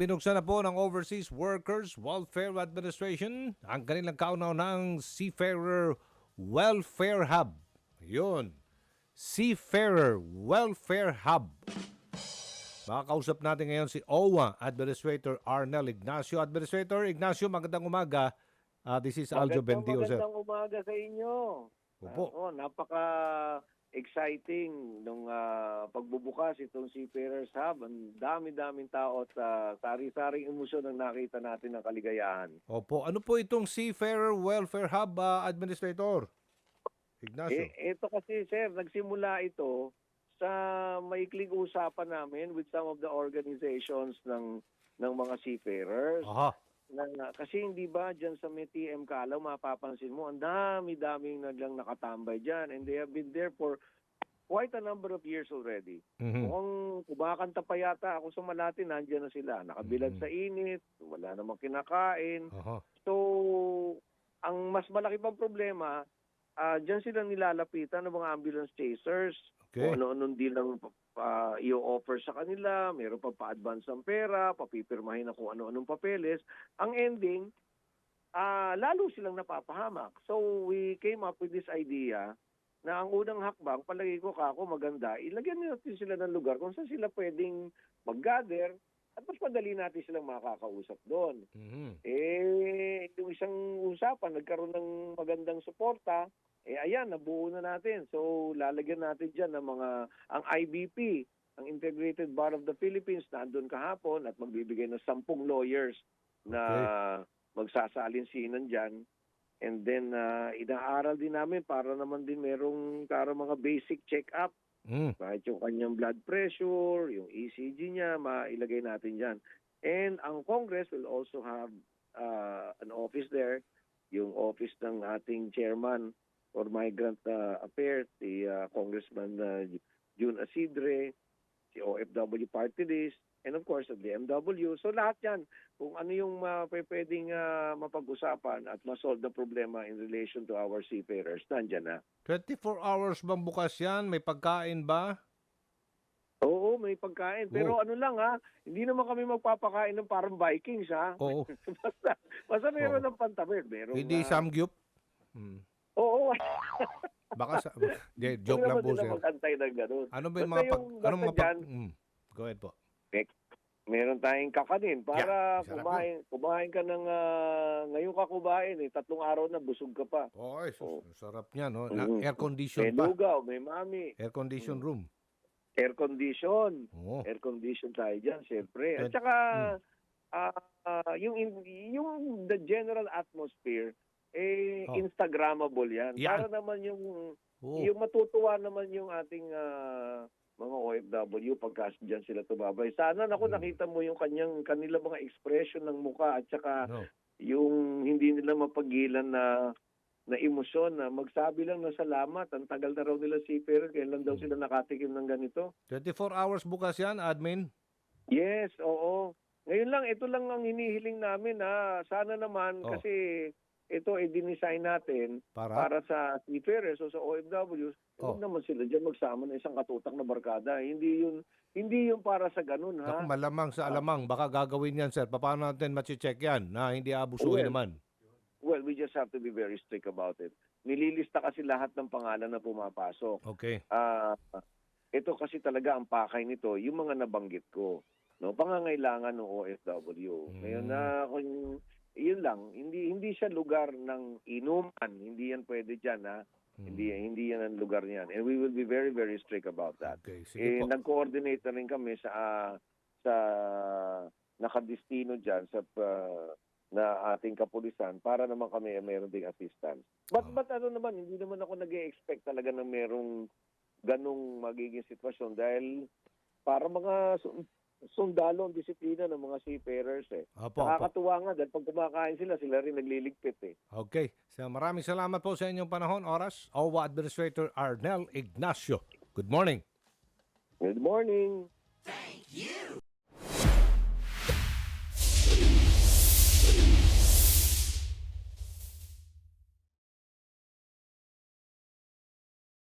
Pinuksan na po ng Overseas Workers Welfare Administration ang kanilang kauna-unahang Seafarer Welfare Hub. Yun, Seafarer Welfare Hub. Makakausap natin ngayon si OWA Administrator Arnel Ignacio. Administrator Ignacio, magandang umaga. This is Aljo Bendio, sir. Magandang umaga sa inyo. Opo. Napaka-exciting nung pagbubukas itong Seafarers Hub. Ang dami-daming tao at sari-saring emosyon ang nakita natin ng kaligayahan. Opo. Ano po itong Seafarer Welfare Hub, Administrator Ignacio? Ito kasi, sir, nagsimula ito sa maikling usapan namin with some of the organizations ng mga seafarers. Aha. Kasi hindi ba dyan sa may TM Calaw, mapapansin mo, ang dami-daming naglang nakatambay dyan. And they have been there for quite a number of years already. Mukhang kumakanta pa yata ako sa Malate, nandiyan na sila. Nakabilad sa init, wala namang kinakain. Aha. So, ang mas malaki pang problema, dyan sila nilalapitan ng mga ambulance chasers. Okay. Kung ano-anong deal ng i-offer sa kanila, meron pa advance ng pera, papipirmahin na kung ano-anong papeles. Ang ending, lalo silang napapahamak. So we came up with this idea na ang unang hakbang, palagi ko kako maganda, ilagyan natin sila ng lugar kung saan sila pwedeng mag-gather at mas madali natin silang makakausap doon. Yung isang usapan, nagkaroon ng magandang suporta, ayan, nabuo na natin. So, lalagyan natin dyan ng ang IBP, ang Integrated Bar of the Philippines, na andun kahapon at magbibigay ng 10 lawyers na magsasalinsinan dyan. And then, inaaral din namin para naman din merong mga basic check-up. Kahit yung kanyang blood pressure, yung ECG niya, mailagay natin dyan. And ang Congress will also have an office there, yung office ng ating chairman for Migrant Affairs, si Congressman June Asidre, si OFW Party List, and of course, the MW. So lahat yan, kung ano yung pwedeng mapag-usapan at ma-solve the problema in relation to our seafarers, nandyan na. 24 hours bang bukas yan? May pagkain ba? Oo, may pagkain. Pero ano lang hindi naman kami magpapakain ng parang Vikings Oo. basta meron ng pantabi. Hindi samgyup? Oo. Baka joke lang po, sir. Mag-antay ng ganun. Ano ba yung mga Go ahead po. Meron tayong kakanin para sarap kumain ka ng ngayon ka kumain 3 araw na busog ka pa. Oy, sarap niya, no? Air condition may pa. lugaw, may mami. Air condition room. Air condition. Oo. Air condition tayo dyan, siyempre. At saka yung the general atmosphere Instagrammable yan. Para naman yung matutuwa naman yung ating mga OFW pagka dyan sila tumabay. Sana nakita mo yung kanila mga expression ng muka at saka yung hindi nila mapagilan na emosyon na magsabi lang na salamat. Ang tagal na raw nila seafarer, kailan daw sila nakatikim ng ganito. 24 hours bukas yan, admin? Yes, oo. Ngayon lang, ito lang ang hinihiling namin sana naman kasi ito ay dinesign natin para sa seafarers o sa OFWs. Huwag naman sila dyan magsama na isang katutak na barkada. Hindi yun para sa ganun, Naku, malamang sa alamang. Baka gagawin yan, sir. Paano natin machi-check yan na hindi abusuhin naman? Well, we just have to be very strict about it. Nililista kasi lahat ng pangalan na pumapasok. Okay. Ito kasi talaga ang pakay nito, yung mga nabanggit ko. No, pangangailangan ng OFW. Ngayon yun lang, hindi siya lugar ng inuman. Hindi yan pwede diyan Hindi yan ang lugar niyan. And we will be very, very strict about that. Okay, sige po. Nag-coordinate na rin kami sa nakadistino diyan na ating kapulisan para naman kami mayroon ding assistance. But ano naman, hindi naman ako nag-expect talaga na merong ganong magiging sitwasyon dahil para mga sundalo ang disiplina ng mga seafarers Nakakatuwa nga dahil pag kumakain sila rin nagliligpit Okay. So, maraming salamat po sa inyong panahon, oras. OWA Administrator Arnel Ignacio. Good morning. Good morning. Thank you.